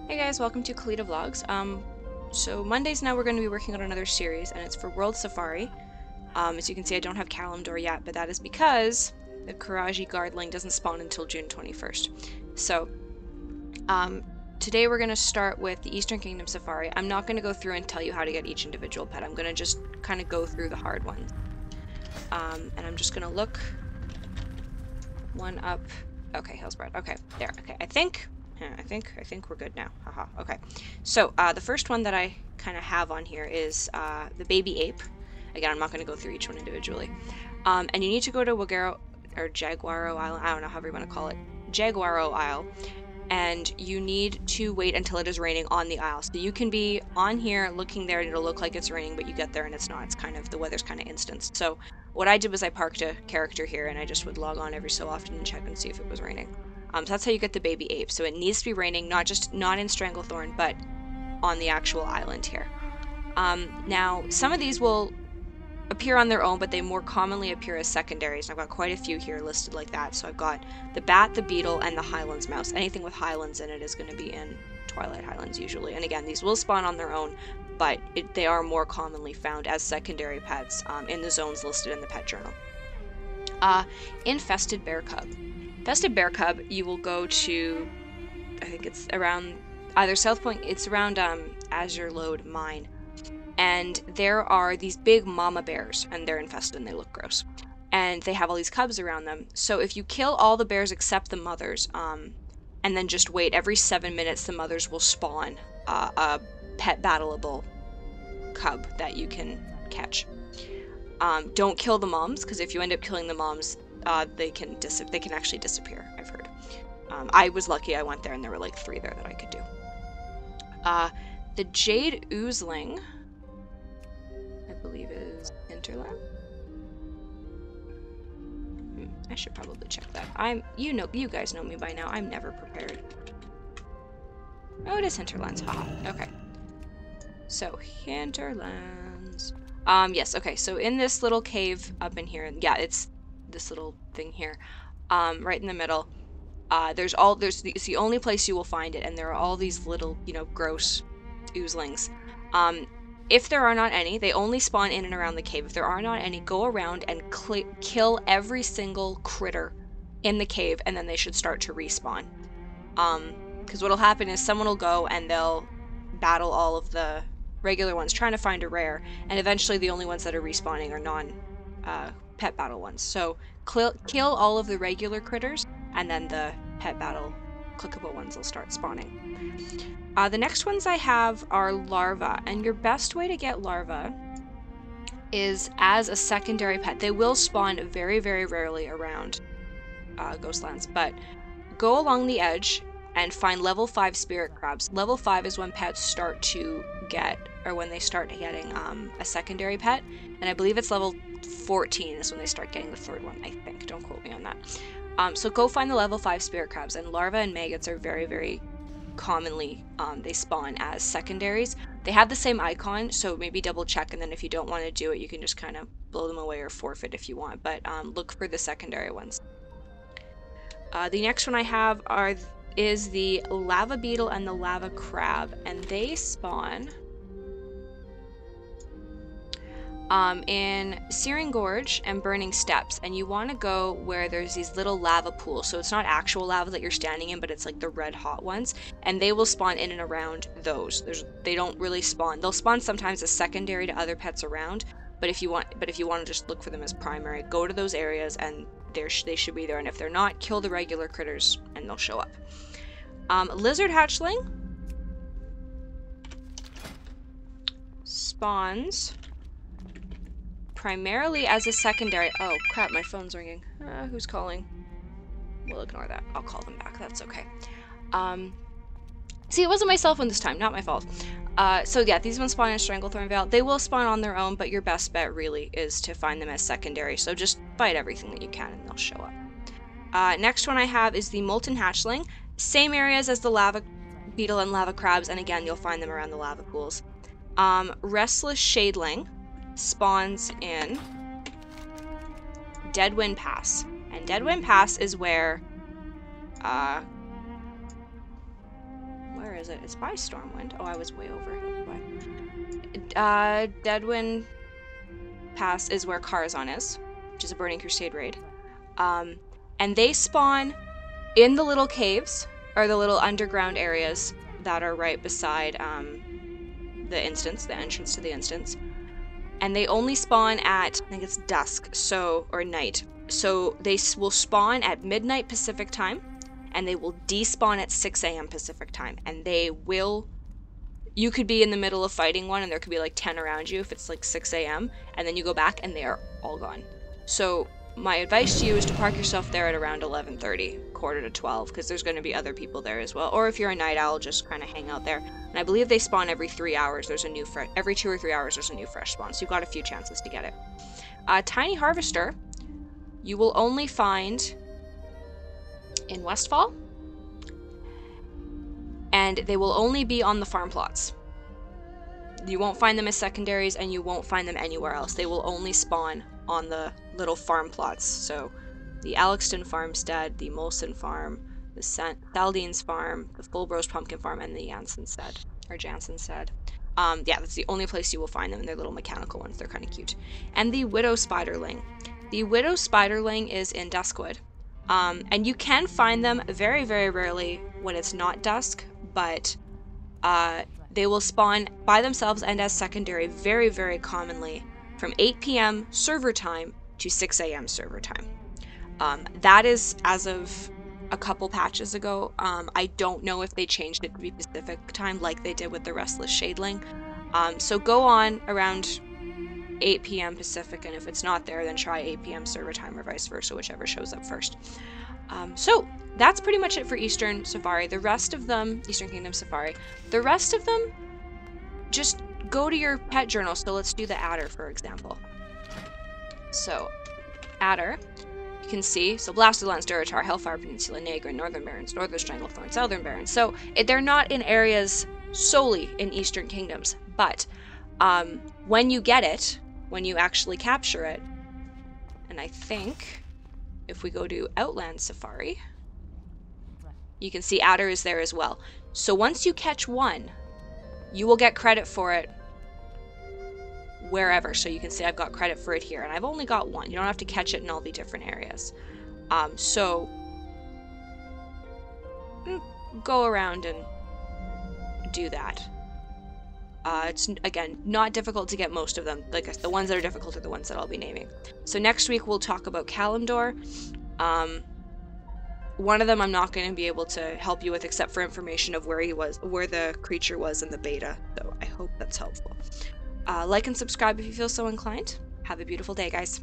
Hey guys, welcome to Khalida Vlogs. So Mondays now we're going to be working on another series, and it's for World Safari. As you can see, I don't have Kalimdor yet, but that is because the Karaji Guardling doesn't spawn until June 21st. So, today we're going to start with the Eastern Kingdom Safari. I'm not going to go through and tell you how to get each individual pet. I'm going to just kind of go through the hard ones. And I'm just going to look one up. Okay, Hillsbred. Okay, there. Okay, I think we're good now. Haha. Okay. So the first one that I kind of have on here is the baby ape. Again, I'm not going to go through each one individually. And you need to go to Wagaro or Jaguaro Island. I don't know however you want to call it. Jaguaro Isle. And you need to wait until it is raining on the isle. So you can be on here looking there and it'll look like it's raining, but you get there and it's not. It's kind of, the weather's kind of instanced. So what I did was I parked a character here and I just would log on every so often and check and see if it was raining. So that's how you get the baby ape. So it needs to be raining, not in Stranglethorn, but on the actual island here. Now, some of these will appear on their own, but they more commonly appear as secondaries. I've got quite a few here listed like that. So I've got the bat, the beetle, and the Highlands mouse. Anything with Highlands in it is going to be in Twilight Highlands usually. And again, these will spawn on their own, but they are more commonly found as secondary pets in the zones listed in the pet journal. Infested Bear Cub. Infested Bear Cub, you will go to, I think it's around either South Point, it's around Azure Lode Mine. And there are these big mama bears, and they're infested and they look gross. And they have all these cubs around them. So if you kill all the bears except the mothers, and then just wait, every 7 minutes the mothers will spawn a pet battleable cub that you can catch. Don't kill the moms, because if you end up killing the moms, they can actually disappear, I've heard. I was lucky, I went there and there were like 3 there that I could do. The Jade Oozling, I believe is Hinterland. I should probably check that. You guys know me by now, I'm never prepared. Oh, it is Hinterlands, haha, okay. So, Hinterlands. Yes, okay, so in this little cave up in here, yeah, it's this little thing here, right in the middle. It's the only place you will find it, and there are all these little, gross oozlings. If there are not any, they only spawn in and around the cave. If there are not any, go around and kill every single critter in the cave, and then they should start to respawn. Because what'll happen is someone will go and they'll battle all of the regular ones, trying to find a rare, and eventually the only ones that are respawning are non-pet battle ones. So kill all of the regular critters, and then the pet battle clickable ones will start spawning. The next ones I have are Larvae, and your best way to get Larvae is as a secondary pet. They will spawn very, very rarely around Ghostlands, but go along the edge and find level 5 spirit crabs. Level 5 is when pets start to get, or when they start getting a secondary pet, and I believe it's level 14 is when they start getting the 3rd one, I think. Don't quote me on that. So go find the level 5 spirit crabs, and larvae and maggots are very, very commonly, they spawn as secondaries. They have the same icon, so maybe double check, and then if you don't want to do it, you can just kind of blow them away or forfeit if you want, but look for the secondary ones. The next one I have is the lava beetle and the lava crab, and they spawn in Searing Gorge and Burning Steps, and you want to go where there's these little lava pools. So it's not actual lava that you're standing in, but it's like the red hot ones, and they will spawn in and around those. They don't really spawn. They'll spawn sometimes as secondary to other pets around, but if you want to just look for them as primary, go to those areas and they should be there. And if they're not, kill the regular critters and they'll show up. Lizard Hatchling spawns primarily as a secondary. Oh crap, my phone's ringing. Who's calling? We'll ignore that. I'll call them back. That's okay. See, it wasn't my cell phone this time. Not my fault. So yeah, these ones spawn in Stranglethorn Vale. They will spawn on their own, but your best bet really is to find them as secondary. So just fight everything that you can and they'll show up. Next one I have is the Molten Hatchling. Same areas as the lava beetle and lava crabs, and again, you'll find them around the lava pools. Restless Shadeling spawns in Deadwind Pass, and Deadwind Pass is where is it? It's by Stormwind. Oh, I was way over. Deadwind Pass is where Karazhan is, which is a Burning Crusade raid. And they spawn in the little caves, or the little underground areas that are right beside the instance, the entrance to the instance. And they only spawn at, I think it's dusk, or night. So they will spawn at midnight Pacific time, and they will despawn at 6 a.m. Pacific time. And you could be in the middle of fighting one, and there could be like 10 around you if it's like 6 a.m. And then you go back, and they are all gone. So my advice to you is to park yourself there at around 11:30, quarter to 12, because there's going to be other people there as well. Or if you're a night owl, just kind of hang out there. And I believe they spawn every 3 hours. There's a new every 2 or 3 hours there's a new fresh spawn, so you've got a few chances to get it. Tiny Harvester, you will only find in Westfall, and they will only be on the farm plots. You won't find them as secondaries, and you won't find them anywhere else. They will only spawn on the little farm plots. So the Alexton Farmstead, the Molson Farm, the Saldine's Farm, the Fulbrose Pumpkin Farm, and the Jansenstead. Yeah, that's the only place you will find them, in their little mechanical ones. They're kind of cute. And the Widow Spiderling. The Widow Spiderling is in Duskwood. And you can find them very, very rarely when it's not dusk, but they will spawn by themselves and as secondary very, very commonly from 8 p.m. server time to 6 a.m. server time. That is as of a couple patches ago. I don't know if they changed it to be Pacific time like they did with the Restless Shadeling. So go on around 8 p.m. Pacific, and if it's not there, then try 8 p.m. server time or vice versa, whichever shows up first. So that's pretty much it for Eastern Safari. The rest of them, Eastern Kingdom Safari, the rest of them, just go to your pet journal. So let's do the Adder, for example. So, Adder, you can see, so Blasted Lands, Durotar, Hellfire Peninsula, Nagrin, Northern Barrens, Northern Stranglethorn, Southern Barrens. So they're not in areas solely in Eastern Kingdoms, but when you get it, when you actually capture it, and I think if we go to Outland Safari, you can see Adder is there as well. So once you catch one, you will get credit for it wherever. So you can say I've got credit for it here, and I've only got one. You don't have to catch it in all the different areas. So go around and do that. It's, again, not difficult to get most of them. Like, the ones that are difficult are the ones that I'll be naming. So next week we'll talk about Kalimdor. One of them I'm not going to be able to help you with except for information of where the creature was in the beta. So I hope that's helpful. Like and subscribe if you feel so inclined. Have a beautiful day, guys.